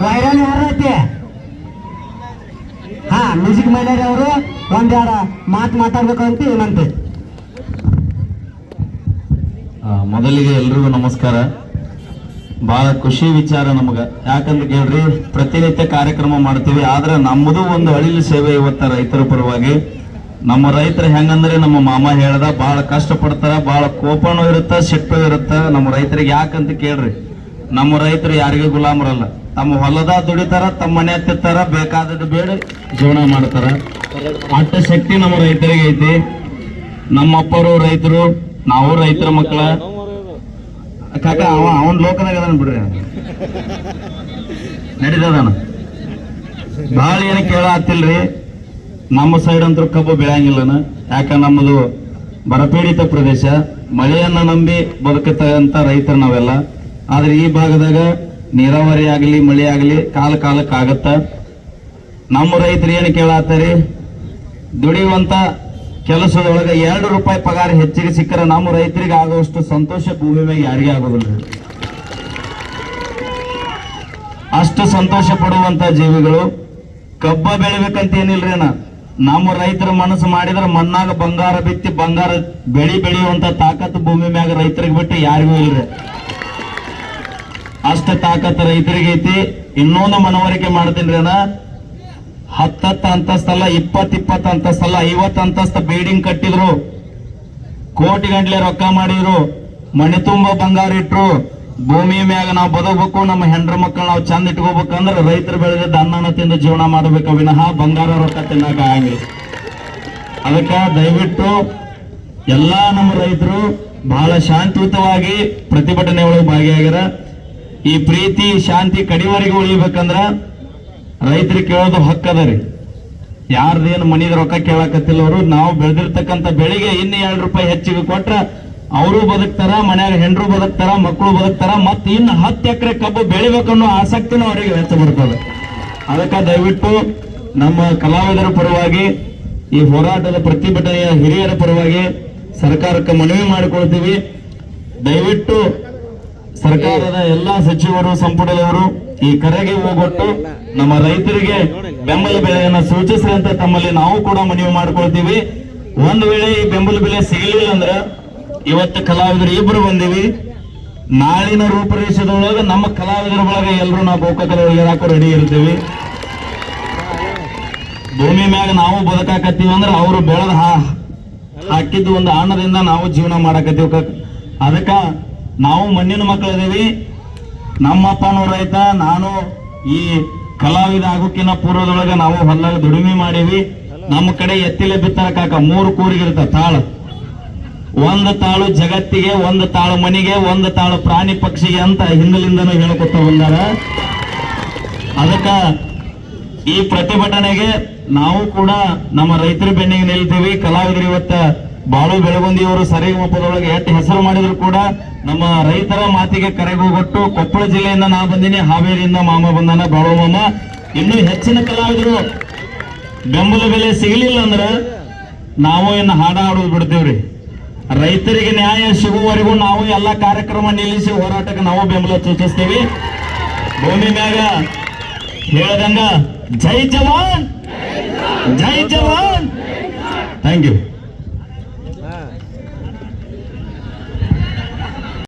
Viral ಯಾರೈತಿ? ಹಾ, music Mylari ಅವರು ಒಂದೆರಡು ಮಾತಾಡ್ಬೇಕಂತ ಏನಂತೆ. ಮೊದಲಿಗೆ ಎಲ್ರಿಗೂ ನಮಸ್ಕಾರ. ಬಹಳ ಖುಷಿ ವಿಚಾರ ನಮಗ. ಯಾಕಂತ ಕೇಳ್ರಿ, ಪ್ರತಿನಿತ್ಯ ಕಾರ್ಯಕ್ರಮ ಮಾಡ್ತೀವಿ, ಆದ್ರೆ ನಮ್ಮದು ಒಂದು ಅಳಿಲು ಸೇವೆ ಇವತ್ತ ರೈತರ ಪರವಾಗಿ. ನಮ್ಮ ರೈತರು ಹೆಂಗಂದ್ರೆ ನಮ್ಮ ಮಾಮ ಹೇಳ್ದ, ಬಹಳ ಕಷ್ಟ ಪಡ್ತಾರ, ಬಹಳ ಕೋಪನೂ ಇರುತ್ತ, ಸಿಟ್ಟು ಇರುತ್ತ ನಮ್ಮ ರೈತರಿಗೆ. ಯಾಕಂತ ಕೇಳ್ರಿ, ನಮ್ಮ ರೈತರು ಯಾರಿಗೂ ಗುಲಾಮರಲ್ಲ. ತಮ್ಮ ಹೊಲದ ದುಡಿತಾರ, ತಮ್ಮ ಮನೆ ಹತ್ತಿರ್ತಾರ, ಬೇಕಾದದ್ದು ಬೇಡ ಜೀವನ ಮಾಡ್ತಾರ. ಅಟ್ಟ ಶಕ್ತಿ ನಮ್ಮ ರೈತರಿಗೆ ಐತಿ. ನಮ್ಮಪ್ಪರು ರೈತರು, ನಾವು ರೈತರ ಮಕ್ಕಳ. ಕಾಕ ಅವನ್ ಲೋಕದಾಗ ಅದನ್ನ ಬಿಡ್ರಿ, ನಡೀತದಾನ. ಬಹಳ ಏನು ಕೇಳ ಹತ್ತಿಲ್ರಿ. ನಮ್ಮ ಸೈಡ್ ಅಂತೂ ಕಬ್ಬು ಬೆಳೆಯಂಗಿಲ್ಲನ. ಯಾಕ ನಮ್ಮದು ಬರಪೀಡಿತ ಪ್ರದೇಶ, ಮಳೆಯನ್ನ ನಂಬಿ ಬದುಕತಂತ ರೈತರು ನಾವೆಲ್ಲ. ಆದ್ರೆ ಈ ಭಾಗದಾಗ ನೀರಾವರಿ ಆಗಲಿ ಮಳೆ ಆಗಲಿ ಕಾಲಕ್ಕೆ ಆಗತ್ತ. ನಮ್ಮ ರೈತರು ಏನು ಕೇಳತ್ತಾರಿ, ದುಡಿಯುವಂತ ಕೆಲಸದೊಳಗೆ 2 ರೂಪಾಯಿ ಪಗಾರ ಹೆಚ್ಚಿಗೆ ಸಿಕ್ಕರೆ ನಮ್ಮ ರೈತರಿಗೆ ಆಗುವಷ್ಟು ಸಂತೋಷ ಭೂಮಿ ಮೇಲೆ ಯಾರಿಗೆ ಆಗೋದಿಲ್ಲ. ಅಷ್ಟು ಸಂತೋಷ ಪಡುವಂತ ಜೀವಿಗಳು. ಕಬ್ಬ ಬೆಳಿಬೇಕಂತ ಏನಿಲ್ರಿ, ನಮ್ಮ ರೈತರ ಮನಸ್ಸು ಮಾಡಿದ್ರೆ ಮಣ್ಣಾಗ ಬಂಗಾರ ಬಿತ್ತಿ ಬಂಗಾರ ಬೆಳೆಯುವಂತ ತಾಕತ್ತು ಭೂಮಿ ಮ್ಯಾಗ ರೈತರಿಗೆ ಬಿಟ್ಟು ಯಾರಿಗೂ ಇಲ್ರಿ. ಅಷ್ಟ ತಾಕತ್ತು ರೈತರಿಗೆ ಐತಿ. ಇನ್ನೊಂದು ಮನವರಿಕೆ ಮಾಡ್ತೀನಿ, 10 ಅಂತಸ್ತಲ್ಲ, 20 ಅಂತಸ್ತಲ್ಲ, 50 ಅಂತಸ್ತ ಬಿಲ್ಡಿಂಗ್ ಕಟ್ಟಿದ್ರು, ಕೋಟಿ ಗಂಟ್ಲೆ ರೊಕ್ಕ ಮಾಡಿದ್ರು, ಮನೆ ತುಂಬ ಬಂಗಾರ ಇಟ್ರು, ಭೂಮಿ ಮ್ಯಾಗ ನಾವು ಬದುಕಬೇಕು, ನಮ್ಮ ಹೆಂಡ್ರ ಮಕ್ಕಳು ನಾವು ಚಂದ ಇಟ್ಕೋಬೇಕಂದ್ರೆ ರೈತರು ಬೆಳೆದ ಅನ್ನನ ತಿಂದು ಜೀವನ ಮಾಡಬೇಕು ವಿನಃ ಬಂಗಾರ ರೊಕ್ಕ ತಿನ್ನಕ ಆಗಿಲ್ಲ. ಅದಕ್ಕ ದಯವಿಟ್ಟು ಎಲ್ಲಾ ನಮ್ಮ ರೈತರು ಬಹಳ ಶಾಂತಿಯುತವಾಗಿ ಪ್ರತಿಭಟನೆ ಒಳಗೆ ಭಾಗಿಯಾಗ್ಯಾರ. ಈ ಪ್ರೀತಿ ಶಾಂತಿ ಕಡಿವರೆಗೂ ಉಳಿಬೇಕಂದ್ರ ರೈತರಿಗೆ ಕೇಳೋದು ಹಕ್ಕದ ರೀ. ಯಾರ್ದೇನು ಮನಿದ ರೊಕ್ಕ ಕೇಳಕತ್ತಿಲ್ಲ ಅವರು. ನಾವು ಬೆಳೆದಿರ್ತಕ್ಕಂಥ ಬೆಳೆಗೆ ಇನ್ನು 2 ರೂಪಾಯಿ ಹೆಚ್ಚಿಗೆ ಕೊಟ್ರ ಅವರು ಬದುಕ್ತಾರ, ಮನ್ಯಾಗ ಹೆಂಡ್ರು ಬದುಕ್ತಾರ, ಮಕ್ಕಳು ಬದುಕ್ತಾರ, ಮತ್ತೆ ಇನ್ನು 10 ಎಕರೆ ಕಬ್ಬು ಬೆಳಿಬೇಕನ್ನೋ ಆಸಕ್ತಿನೂ ಅವರಿಗೆ ಹೆಚ್ಚು ಬರ್ತದೆ. ಅದಕ್ಕೆ ದಯವಿಟ್ಟು ನಮ್ಮ ಕಲಾವಿದರ ಪರವಾಗಿ, ಈ ಹೋರಾಟದ ಪ್ರತಿಭಟನೆಯ ಹಿರಿಯರ ಪರವಾಗಿ ಸರ್ಕಾರಕ್ಕೆ ಮನವಿ ಮಾಡಿಕೊಳ್ತೀವಿ. ದಯವಿಟ್ಟು ಸರ್ಕಾರದ ಎಲ್ಲಾ ಸಚಿವರು, ಸಂಪುಟದವರು ಈ ಕರೆಗೆ ಹೋಗೊಟ್ಟು ನಮ್ಮ ರೈತರಿಗೆ ಬೆಂಬಲ ಬೆಲೆಯನ್ನು ಸೂಚಿಸ್ರಿ ಅಂತ ತಮ್ಮಲ್ಲಿ ನಾವು ಕೂಡ ಮನವಿ ಮಾಡ್ಕೊಳ್ತೀವಿ. ಒಂದು ವೇಳೆ ಈ ಬೆಂಬಲ ಬೆಲೆ ಸಿಗಲಿಲ್ಲ ಅಂದ್ರೆ ಇವತ್ತು ಕಲಾವಿದರು ಇಬ್ಬರು ಬಂದೀವಿ, ನಾಳಿನ ರೂಪರೇಷದೊಳಗೆ ನಮ್ಮ ಕಲಾವಿದರ ಒಳಗೆ ಎಲ್ಲರೂ ನಾವು ಗೋಕಾಕದೊಳಗೆ ಹಾಕೋ ರೆಡಿ ಇರ್ತೀವಿ. ಭೂಮಿ ಮ್ಯಾಗ ನಾವು ಬದುಕಾಕತ್ತೀವಿ ಅಂದ್ರೆ ಅವರು ಬೆಳೆದ ಹಾಕಿದ್ದು ಒಂದು ಅನ್ನದಿಂದ ನಾವು ಜೀವನ ಮಾಡಕತ್ತೀವಿ. ಅದಕ್ಕ ನಾವು ಮಣ್ಣಿನ ಮಕ್ಕಳಿದೀವಿ. ನಮ್ಮಪ್ಪನೂ ರೈತ, ನಾನು ಈ ಕಲಾವಿದ ಆಗೋಕಿನ ಪೂರ್ವದೊಳಗೆ ನಾವು ಹೊಲ್ದಾಗ ದುಡಿಮೆ ಮಾಡೀವಿ. ನಮ್ಮ ಕಡೆ ಎತ್ತಿಲೆ ಬಿತ್ತಾರ ಕಾಕ 3 ಕೂರಿಗಿರ್ತ ತಾಳು. 1 ತಾಳು ಜಗತ್ತಿಗೆ, 1 ತಾಳು ಮನಿಗೆ, 1 ತಾಳು ಪ್ರಾಣಿ ಪಕ್ಷಿಗೆ ಅಂತ ಹಿಂದಲಿಂದನೂ ಹೇಳ್ಕೊತ ಬಂದಾರ. ಅದಕ್ಕ ಈ ಪ್ರತಿಭಟನೆಗೆ ನಾವು ಕೂಡ ನಮ್ಮ ರೈತರ ಬೆನ್ನಿಗೆ ನಿಲ್ತೀವಿ. ಕಲಾವಿದರು ಇವತ್ತ ಬಾಳು ಬೆಳಗುಂದಿಯವರು ಸರಿಗಮಪದೊಳಗೆ ಎಷ್ಟು ಹೆಸರು ಮಾಡಿದ್ರು ಕೂಡ ನಮ್ಮ ರೈತರ ಮಾತಿಗೆ ಕರೆಗೋಗೊಟ್ಟು ಕೊಪ್ಪಳ ಜಿಲ್ಲೆಯಿಂದ ನಾ ಬಂದಿನಿ, ಹಾವೇರಿಯಿಂದ ಮಾಮ ಬಂದಾನ, ಬಾಳು ಮಾಮ. ಇನ್ನೂ ಹೆಚ್ಚಿನ ಕಲಾವಿದರು ಬೆಂಬಲ ಬೆಲೆ ಸಿಗಲಿಲ್ಲ ಅಂದ್ರೆ ನಾವು ಇನ್ನು ಹಾಡ ಹಾಡೋದು ಬಿಡ್ತೀವ್ರಿ. ರೈತರಿಗೆ ನ್ಯಾಯ ಸಿಗುವವರೆಗೂ ನಾವು ಎಲ್ಲ ಕಾರ್ಯಕ್ರಮ ನಿಲ್ಲಿಸಿ ಹೋರಾಟಕ್ಕೆ ನಾವು ಬೆಂಬಲ ಸೂಚಿಸ್ತೀವಿ. ಭೂಮಿ ಮ್ಯಾಗ ಹೇಳ್ದಂಗ ಜೈ ಜವಾನ್, ಜೈ ಜವಾನ್. Thank you.